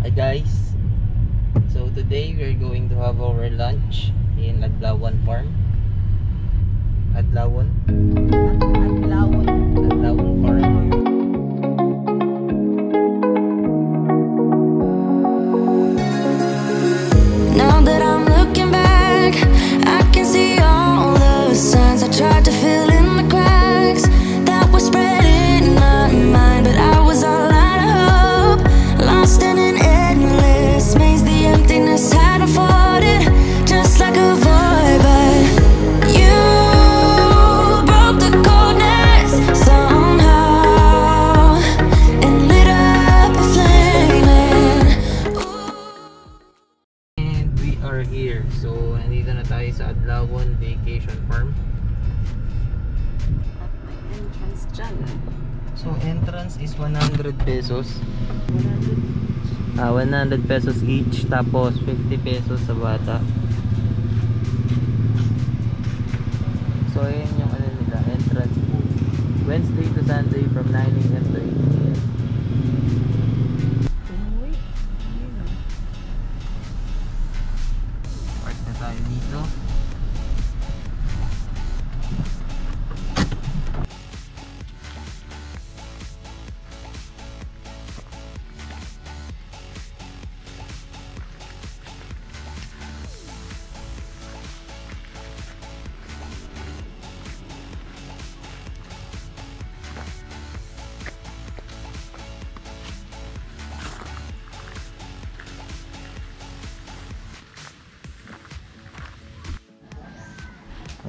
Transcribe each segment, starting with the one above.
Hi guys, so today we're going to have our lunch in Adlawan Farm. Adlawan Farm. Now that I'm looking back, I can see all the signs I tried to fill in the cracks that were spread in my mind, but I was all out of hope, lost in an endless maze. The emptiness had unfolded just like a void, but you broke the coldness somehow and lit up a flame. And we are here. So nandito na tayo sa Adlawan Vacation Farm. At may entrance dyan. So entrance is 100 pesos. 100 pesos each, tapos 50 pesos sa bata. So yun yung ano nila, entrance po. Wednesday to Sunday from 9 AM to 8 AM. Uy, Park na tayo dito.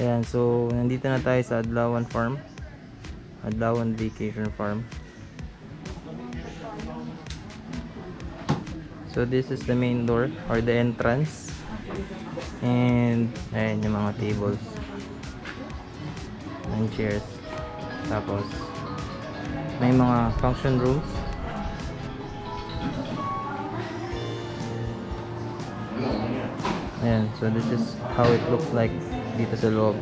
Ayan, so nandito na tayo sa Adlawan Farm. Adlawan Vacation Farm. So this is the main door or the entrance. And ayan yung mga tables and chairs. Tapos may mga function rooms. Ayan, so this is how it looks like dito sa loob.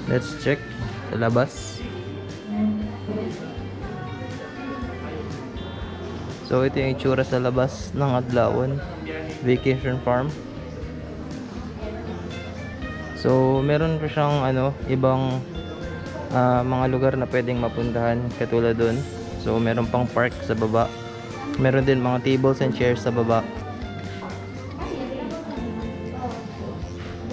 Let's check sa labas. So ito yung itsura sa labas ng Adlawan Vacation Farm. So meron pa siyang ibang mga lugar na pwedeng mapuntahan katulad doon. So meron pang park sa baba. Meron din mga tables and chairs sa baba.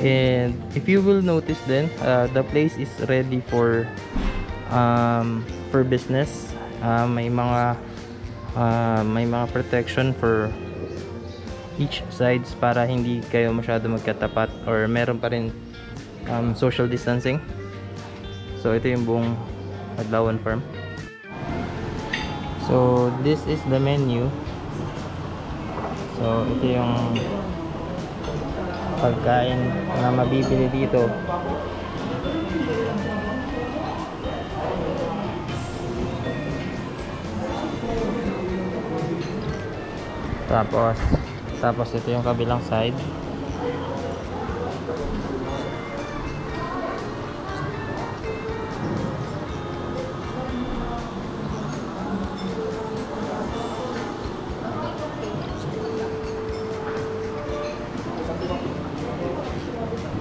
And if you will notice then, the place is ready for business. May mga protection for each sides para hindi kayo masyado magkatapat, or meron pa rin social distancing. So ito yung buong Adlawan Farm. So this is the menu. So ito yung pagkain na mabibili dito. Tapos ito yung kabilang side.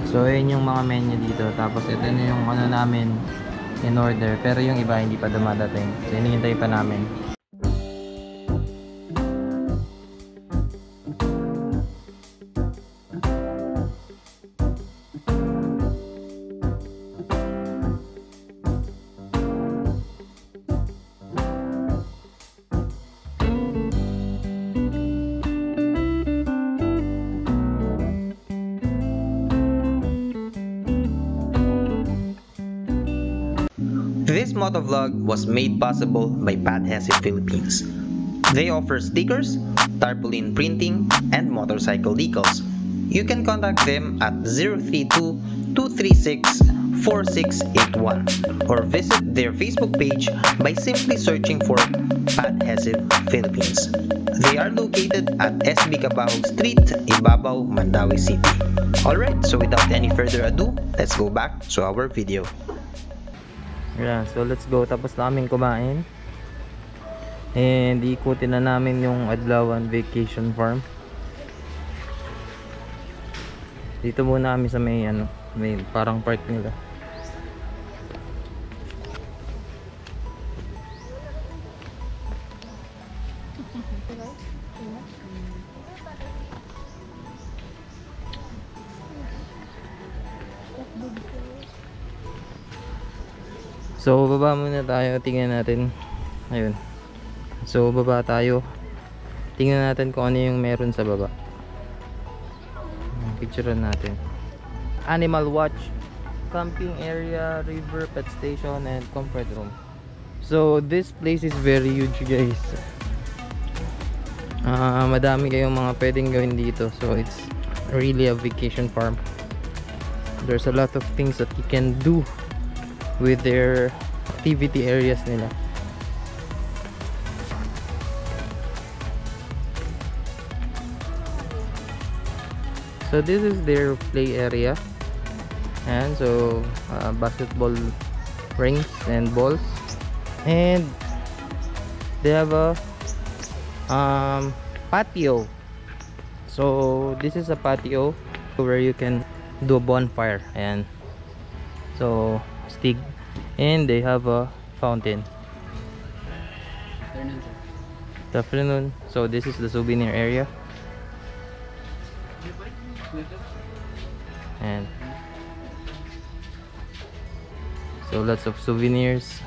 So yun yung mga menu dito. Tapos ito na yung namin in order, pero yung iba hindi pa dumadating. So hinihintay pa namin. This motovlog was made possible by Padhesive Philippines. They offer stickers, tarpaulin printing, and motorcycle decals. You can contact them at 032-236-4 4681 or visit their Facebook page by simply searching for Padhesive Philippines. They are located at SB Cabao Street, Ibabaw, Mandawi City. Alright, so without any further ado, let's go back to our video. Yeah, so let's go. Tapos namin kumain. And ikutin na namin yung Adlawan Vacation Farm. Dito muna kami sa may may parang park nila. So baba muna tayo, tingnan natin. Ayun. So baba tayo. Tingnan natin kung ano yung meron sa baba. Picturean natin. Animal Watch, camping area, river, pet station, and comfort room. So this place is very huge, guys. Madami kayong mga pwedeng gawin dito. So it's really a vacation farm. There's a lot of things that you can do with their activity areas nila. So this is their play area, and so basketball rings and balls, and they have a patio. So this is a patio where you can do a bonfire, and so stick, and they have a fountain. Afternoon. So this is the souvenir area, and so lots of souvenirs.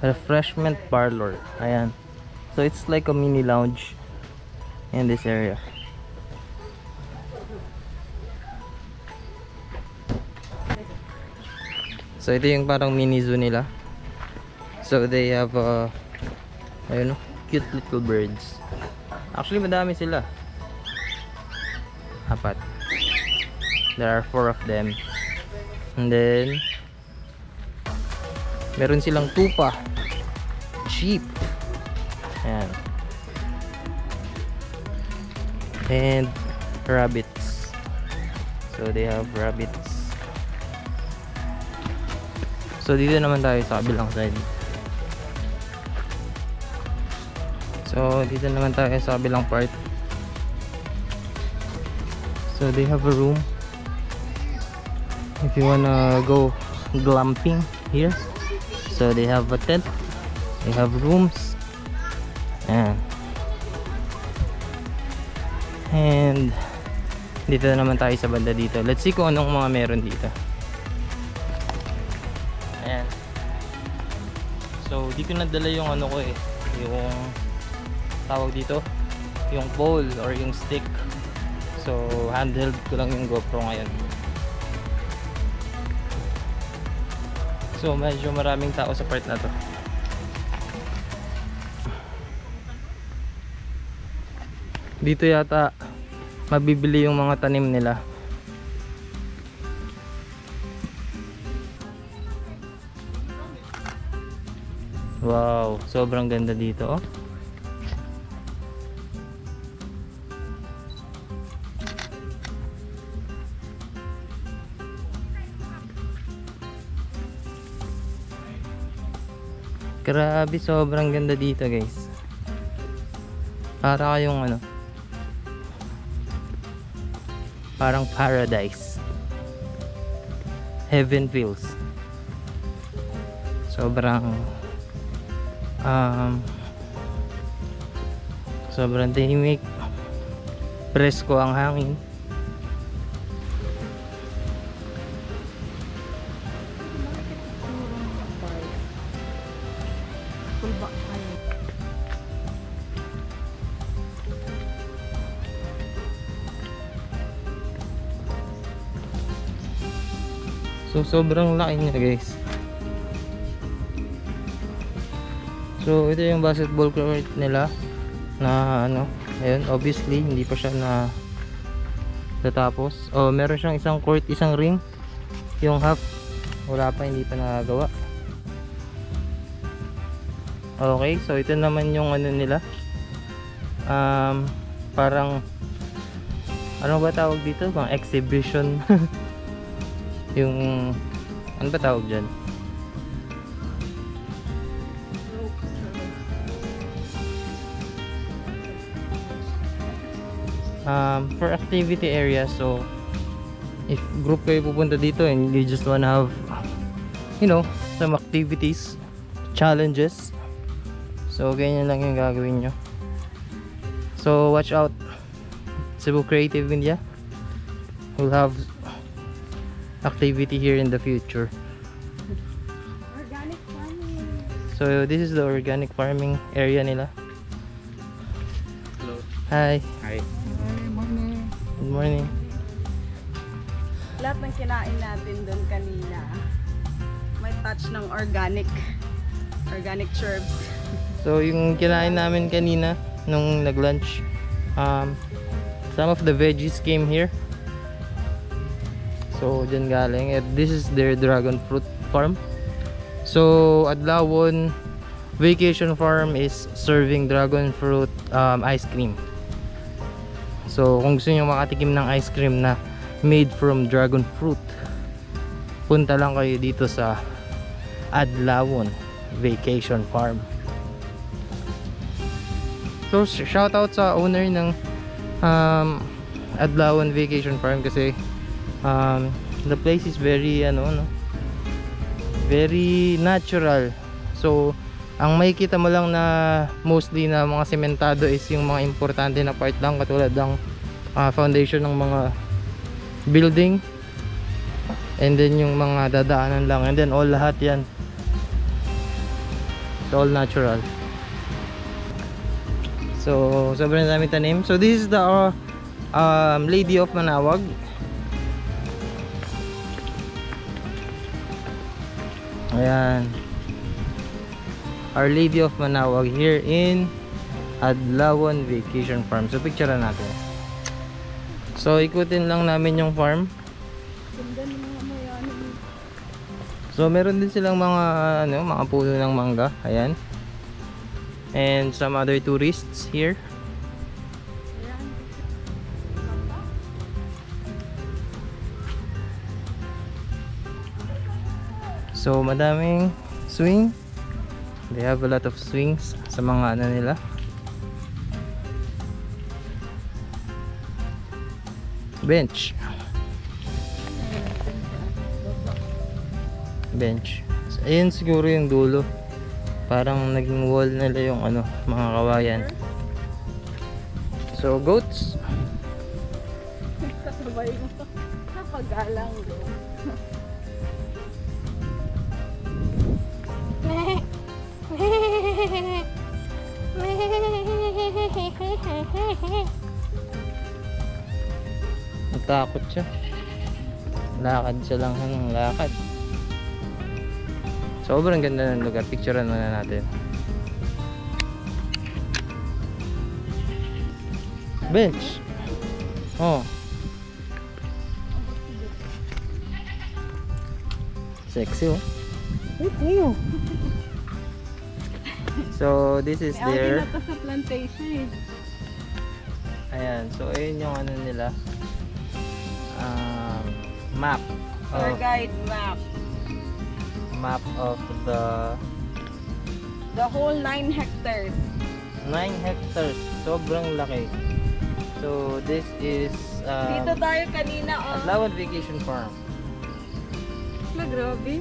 Refreshment parlor. Ayan. So it's like a mini lounge in this area. So ito yung parang mini zoo nila. So they have ayun, cute little birds. Actually madami sila. Apat. There are 4 of them. And then meron silang tupa, sheep, ayan, and rabbits. So they have rabbits. So dito naman tayo sa kabilang side. So dito naman tayo sa kabilang part. So they have a room if you wanna go glamping here. So they have a tent, they have rooms, and dito naman tayo sa banda dito. Let's see kung anong mga meron dito. Ayan. So di ko nadala yung ano ko yung tawag dito, yung pole or yung stick. So handheld ko lang yung GoPro ngayon. So medyo maraming tao sa part na to. Dito yata mabibili yung mga tanim nila. Wow, sobrang ganda dito, oh. Grabe, sobrang ganda dito, guys. Para kayong ano, parang paradise. Heaven feels. Sobrang sobrang tahimik. Presko ang hangin. So sobrang laki niya, guys. So ito yung basketball court nila na ano, ayun, obviously hindi pa siya na natapos. Oh, meron siyang isang court, isang ring. Yung half wala pa, hindi pa nagagawa. Okay, so ito naman yung ano nila. Parang ano ba tawag dito? Pang exhibition. Yung ano ba tawag dyan? For activity area. So if group kayo pupunta dito and you just wanna have, you know, some activities, challenges, so ganyan lang yung gagawin nyo. So watch out, Cebu Creative India will have activity here in the future. Organic farming. So this is the organic farming area nila. Hello. Hi, Hi. good morning. Lahat ng kinain natin doon kanina, may touch ng organic herbs. So yung kinain namin kanina nung nag-lunch, some of the veggies came here. So dyan galing. This is their dragon fruit farm. So Adlawon Vacation Farm is serving dragon fruit ice cream. So kung gusto nyo makatikim ng ice cream na made from dragon fruit, punta lang kayo dito sa Adlawon Vacation Farm. So shout out sa owner ng Adlawon Vacation Farm kasi the place is very very natural. So ang makikita mo lang na mostly na mga sementado is yung mga importante na part lang, katulad ng foundation ng mga building, and then yung mga dadaanan lang, and then all lahat yan, it's all natural. So sobrang dami tanim. So this is the Lady of Manawag. Ayan, Our Lady of Manawag here in Adlawon Vacation Farm. So picture natin. So ikutin lang namin yung farm. So meron din silang mga mga puno ng mangga, ayan. And some other tourists here. So madaming swing. They have a lot of swings sa mga nila. Bench. So, ayun siguro yung dulo. Parang naging wall nila yung mga kawayan. So goats. Kasabay mo. Napagalang do. Natakot siya. Lakad siya lang ng lakad. Sobrang ganda ng lugar. Picturean muna natin. Bench. Oh. Sexy, oh. So this is their Sa plantation. ayan. So ayun yung nila. Map. Tour guide Map of the whole 9 hectares. 9 hectares. Sobrang laki. So this is Dito tayo kanina, Adlawon Vacation Farm. Grabe.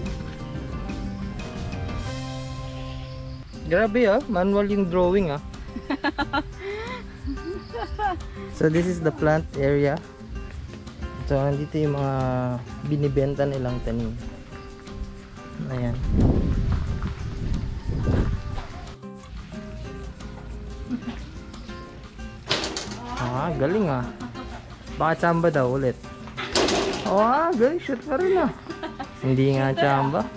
Grabe manual yung drawing So this is the plant area. So nandito yung mga binibenta nilang tanim. Ayan. Galing Baka tsamba daw ulit. Galing, shoot pa rin Hindi nga tsamba.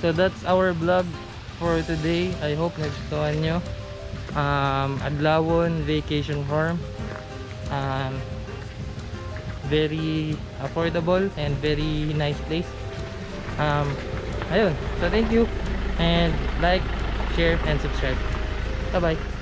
So that's our vlog for today. I hope nagustuhan nyo. Adlawon Vacation Farm. Very affordable and very nice place. Ayun. So thank you. And like, share, and subscribe. Bye bye.